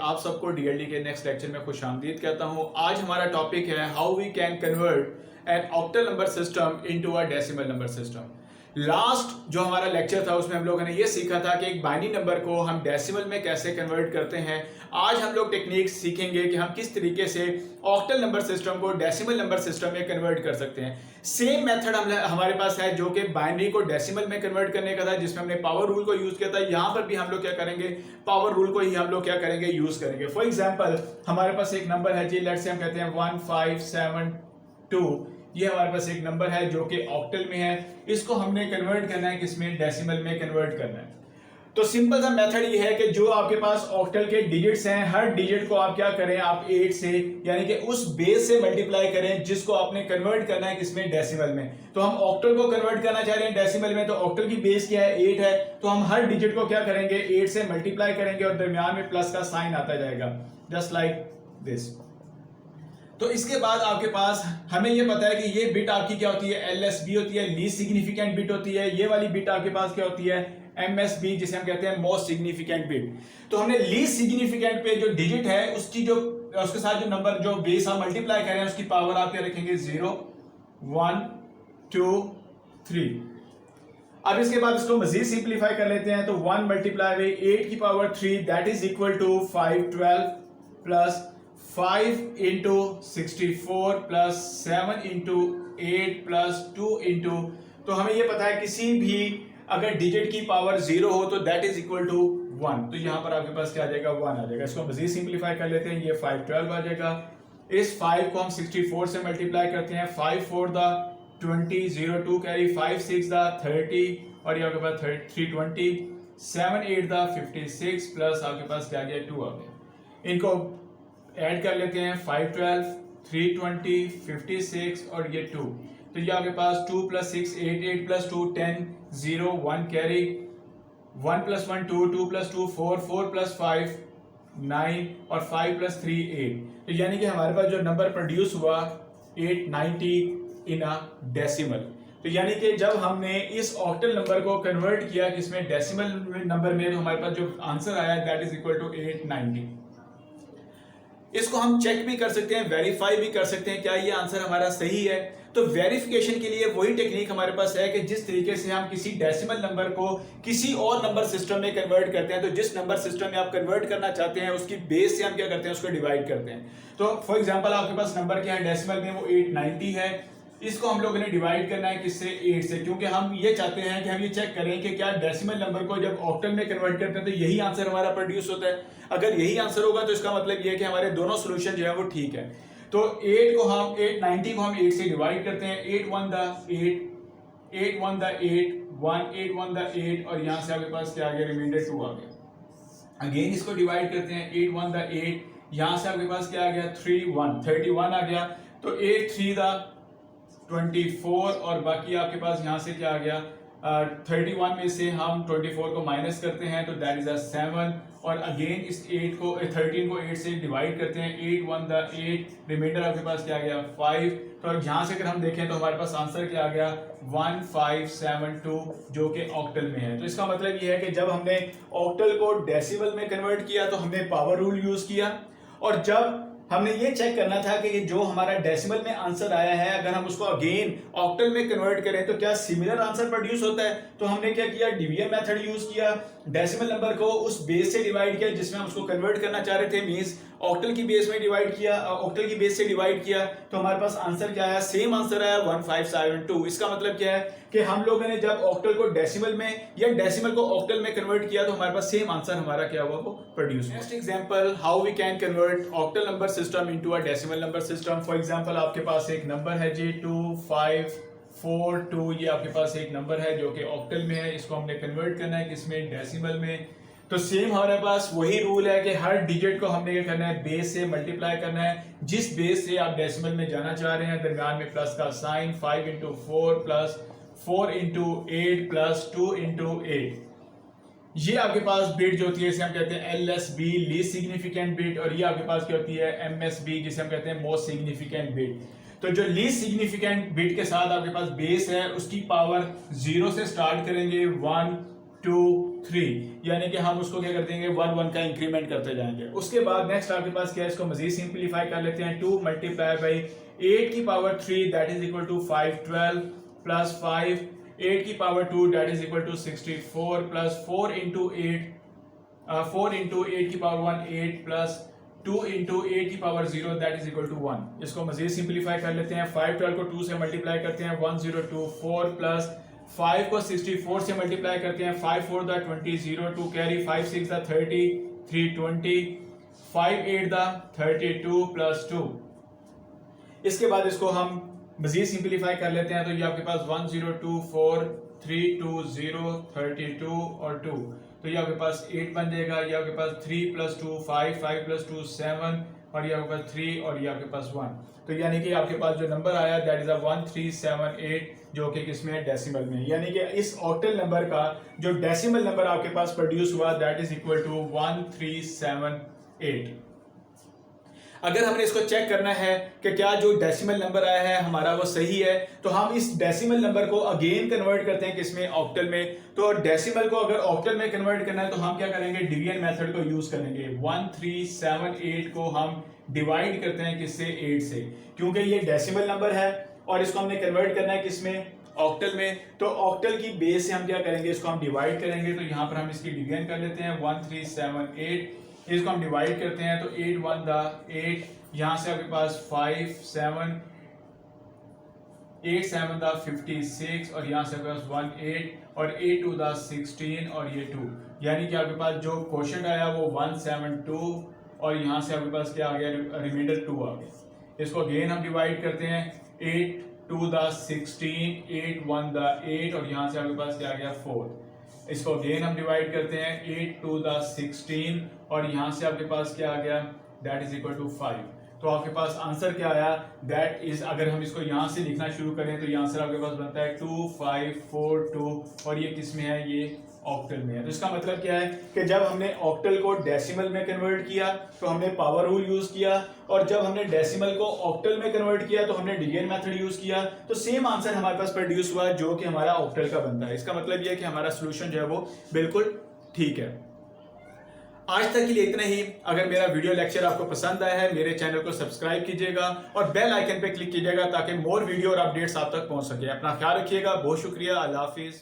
आप सबको डीएलडी के नेक्स्ट लेक्चर में खुश आमदीद कहता हूं। आज हमारा टॉपिक है how we can convert an octal number system into a decimal number system. Last जो हमारा लेक्चर था उसमें हम लोगों ने ये सीखा था कि एक बाइनरी नंबर को हम डेसिमल में कैसे कन्वर्ट करते हैं। आज हम लोग टेक्निक सीखेंगे कि हम किस तरीके से ऑक्टल नंबर सिस्टम को डेसिमल नंबर सिस्टम में कन्वर्ट कर सकते हैं। सेम मेथड हमारे पास है जो कि बाइनरी को डेसिमल में कन्वर्ट करने का था, जिसमें हमने पावर रूल को यूज किया था। यहां पर भी हम लोग क्या करेंगे, पावर रूल को ही हम लोग क्या करेंगे, यूज करेंगे। फॉर एग्जांपल हमारे पास एक नंबर है जी, लेट्स से हम कहते हैं 1572। ये हमारे पास एक नंबर है जो कि ऑक्टल में है। इसको हमने कन्वर्ट करना है किसमें, डेसिमल में कन्वर्ट करना है। तो सिंपल सा मेथड ये है कि जो आपके पास ऑक्टल के डिजिट्स हैं, हर डिजिट को आप क्या करें, आप 8 से यानी कि उस बेस से मल्टीप्लाई करें जिसको आपने कन्वर्ट करना है किसमें, डेसिमल में। तो हम ऑक्टल को कन्वर्ट करना चाह रहे हैं डेसिमल में, तो ऑक्टल की बेस क्या है, 8 है। तो हम हर डिजिट को क्या करेंगे, 8 से मल्टीप्लाई करेंगे और दरमियान में प्लस का साइन आता जाएगा, जस्ट लाइक दिस। तो इसके बाद आपके पास हमें ये पता है कि ये बिट आपकी क्या होती है, LSB होती है, लीस्ट सिग्निफिकेंट बिट होती है। ये वाली बिट आपके पास क्या होती है, MSB, जिसे हम कहते हैं मोस्ट सिग्निफिकेंट बिट। तो हमने लीस्ट सिग्निफिकेंट पे जो डिजिट है उसकी जो उसके साथ जो नंबर जो बेस हम मल्टीप्लाई करें उसकी पावर आप क्या रखेंगे, 0 1 2 3। अब इसके बाद इसको मजीद सिंप्लीफाई कर लेते हैं। तो 1 मल्टीप्लाई बाई 8 की power 3 that is equal to 512 plus 5 into 64 plus 7 into 8 plus 2 into, तो हमें यह पता है किसी भी अगर डिजिट की पावर 0 हो तो दैट इज इक्वल टू 1। तो यहां पर आपके पास क्या आ जाएगा, 1 आ जाएगा। इसको मजीद सिंप्लीफाई कर लेते हैं। ये 512 आ जाएगा। इस 5 को हम 64 से मल्टीप्लाई करते हैं। 5 4 द 20, 0 2 कैरी, 5 6 द 30 और ये आपके पास 320, 7 8 द 56 प्लस आपके पास क्या आ गया, 2 आ गया। इनको ऐड कर लेते हैं, 512 320 56 और ये 2। तो ये आपके पास 2 plus 6 8 8 plus 2 10 0 1 carry, 1 plus 1 2 2 plus 2 4 4 plus 5 9 और 5 प्लस 3 8। तो यानी कि हमारे पास जो नंबर प्रोड्यूस हुआ 890 इन अ डेसिमल। तो यानी कि जब हमने इस ऑक्टल नंबर को कन्वर्ट किया किसमें, डेसिमल नंबर में, तो हमारे पास जो आंसर आया दैट इज इक्वल टू 890। इसको हम चेक भी कर सकते हैं, वेरीफाई भी कर सकते हैं क्या ये आंसर हमारा सही है। तो वेरिफिकेशन के लिए वही टेक्निक हमारे पास है कि जिस तरीके से हम किसी डेसिमल नंबर को किसी और नंबर सिस्टम में कन्वर्ट करते हैं, तो जिस नंबर सिस्टम में आप कन्वर्ट करना चाहते हैं उसकी बेस से हम क्या करते हैं, उसको डिवाइड करते हैं। तो फॉर एग्जांपल आपके पास नंबर क्या है डेसिमल में, वो 890 है। इसको हम लोगों ने डिवाइड करना है किससे, 8 से, क्योंकि हम ये चाहते हैं कि हम ये चेक करें कि क्या डेसिमल नंबर को जब ऑक्टल में कन्वर्ट करते हैं तो यही आंसर हमारा प्रोड्यूस होता है। अगर यही आंसर होगा तो इसका मतलब ये है कि हमारे दोनों सोल्यूशन जो है वो ठीक है। तो 890 को हम 8 से डिवाइड करते हैं। 8 1 द 8 8 1 द 8 1 8 1 द 8 और यहां से आपके पास क्या आ गया, रिमाइंडर 2 आ गया। अगेन इसको डिवाइड करते हैं, 8 1 द 8, यहां से आपके पास क्या आ गया, 3 1 31 आ गया। तो 8 3 द 24 और बाकी आपके पास यहां से क्या आ गया, 31 में से हम 24 को माइनस करते हैं तो दैट इज अ 7 और अगेन इस 8 को 13 को 8 से डिवाइड करते हैं। 8 1 द 8, रिमाइंडर आपके पास क्या आ गया, 5। तो यहां से अगर हम देखें तो हमारे पास आंसर क्या आ गया, 1572, जो कि ऑक्टल में है। तो इसका मतलब ये है कि जब हमने ऑक्टल को डेसिमल में कन्वर्ट किया तो हमने पावर रूल यूज किया, और जब हमने ये चेक करना था कि जो हमारा डेसिमल में आंसर आया है अगर हम उसको अगेन ऑक्टल में कन्वर्ट करें तो क्या सिमिलर आंसर प्रोड्यूस होता है। तो हमने क्या किया, डिवीजन मेथड यूज किया, डेसिमल नंबर को उस बेस से डिवाइड किया जिसमें हम उसको कन्वर्ट करना चाह रहे थे, मींस ऑक्टल की बेस में डिवाइड किया, ऑक्टल की बेस से डिवाइड किया। तो हमारे पास आंसर क्या आया, सेम आंसर आया 1572। इसका मतलब क्या है कि हम लोगों ने जब ऑक्टल को डेसिमल में या डेसिमल को ऑक्टल में कन्वर्ट किया तो हमारे पास सेम आंसर हमारा क्या हुआ, वो प्रोड्यूस हुआ। Next example, how we can convert octal number system into a decimal number system. For example आपके पास एक नंबर है जी 2542, ये आपके पास एक नंबर है जो कि ऑक्टल में है। इसको हमने कन्वर्ट करना है किसमें, डेसिमल में। तो सेम हमारे पास वही रूल है कि हर डिजिट को हमने क्या करना है, बेस से मल्टीप्लाई करना है। जिस बेस से आप डेसिमल में जाना चाह रहे हैं दरमियान में प्लस का sign, 5 into 4 plus 4 into 8 plus 2 into 8। ये आपके पास बिट जो होती है इसे हम कहते हैं LSB, लीस्ट सिग्निफिकेंट बिट, और ये आपके पास क्या होती है, MSB, जिसे हम कहते हैं मोस्ट सिग्निफिकेंट बिट। तो जो लीस्ट सिग्निफिकेंट बिट के साथ आपके पास बेस है उसकी पावर 0 से स्टार्ट करेंगे, 1 2 3, यानी कि हम उसको क्या कर देंगे 1 1 का इंक्रीमेंट करते जाएंगे। उसके बाद नेक्स्ट आपके पास क्या है, इसको मजीद सिंप्लीफाई कर लेते हैं। 2 मल्टीप्लाई बाई 8 की power 3 that is equal to 512 plus 5 8 की power 2 that is equal to 64 plus 4 into 8 की पावर 1 8 प्लस 2 इंटू 8 की power 0 that is equal to 1। इसको मजीद सिंप्लीफाई कर लेते हैं। 512 को 2 से मल्टीप्लाई करते हैं 1024 प्लस 5 को 64 से मल्टीप्लाई करते हैं 5 4 the 20 0 2 carry 5 6 the 30 3 20 5 8 the 32 plus 2। इसके बाद इसको हम मजीद सिंप्लीफाई कर लेते हैं तो ये आपके पास 1024 320 32 और 2, तो ये आपके पास 8 बन जाएगा। ये आपके पास 3 प्लस 2 5 5 प्लस 2 7 और ये आपके पास 3 और ये आपके पास 1, तो यानी कि आपके पास जो नंबर आया दैट इज 1378 जो कि किसमें है, डेसिमल में। यानी कि इस ऑक्टल नंबर का जो डेसिमल नंबर आपके पास प्रोड्यूस हुआ दैट इज इक्वल टू 1378। अगर हमने इसको चेक करना है कि क्या जो डेसिमल नंबर आया है हमारा वो सही है, तो हम इस डेसिमल नंबर को अगेन कन्वर्ट करते हैं किसमें, ऑक्टल में। तो डेसिमल को अगर ऑक्टल में कन्वर्ट करना है तो हम क्या करेंगे, डिवीजन मेथड को यूज करेंगे। 1378 को हम डिवाइड करते हैं किससे, 8 से, क्योंकि ये डेसिमल नंबर है और इसको हमने कन्वर्ट करना है किसमें, ऑक्टल में। तो ऑक्टल की बेस से हम क्या करेंगे, इसको हम डिवाइड करेंगे। तो यहाँ पर हम इसकी डिवीजन कर लेते हैं 1378, इसको हम डिवाइड करते हैं तो 8 1 द 8, यहां से आपके पास 5 7 8 7 द 56 और यहां से आपके पास 1 8 और 8 2 द 16 और ये 2, यानी कि आपके पास जो क्वोशंट आया वो 172 और यहां से आपके पास क्या आ गया, रिमाइंडर 2 आ गया। इसको अगेन हम डिवाइड करते हैं 8 2 द 16 8 1 द 8 और यहां से आपके पास क्या आ गया 4। इसको अगेन हम डिवाइड करते हैं 8 2 द 16 और यहां से आपके पास क्या आ गया, दैट इज इक्वल टू 5। तो आपके पास आंसर क्या आया, दैट इज, अगर हम इसको यहां से लिखना शुरू करें तो ये आंसर आपके पास बनता है 2542 और ये किस में है, ये ऑक्टल में है। तो इसका मतलब क्या है कि जब हमने ऑक्टल को डेसिमल में कन्वर्ट किया तो हमने पावर रूल यूज किया, और जब हमने डेसिमल को ऑक्टल में कन्वर्ट किया तो हमने डिवीजन मेथड यूज किया, तो सेम आंसर हमारे पास प्रोड्यूस हुआ जो कि हमारा ऑक्टल का बनता है। इसका मतलब यह है कि हमारा सोल्यूशन जो है वो बिल्कुल ठीक है। आज तक के लिए इतना ही। अगर मेरा वीडियो लेक्चर आपको पसंद आया है, मेरे चैनल को सब्सक्राइब कीजिएगा और बेल आइकन पे क्लिक कीजिएगा ताकि मोर वीडियो और अपडेट्स आप तक पहुंच सके। अपना ख्याल रखिएगा, बहुत शुक्रिया, अल्लाह हाफिज।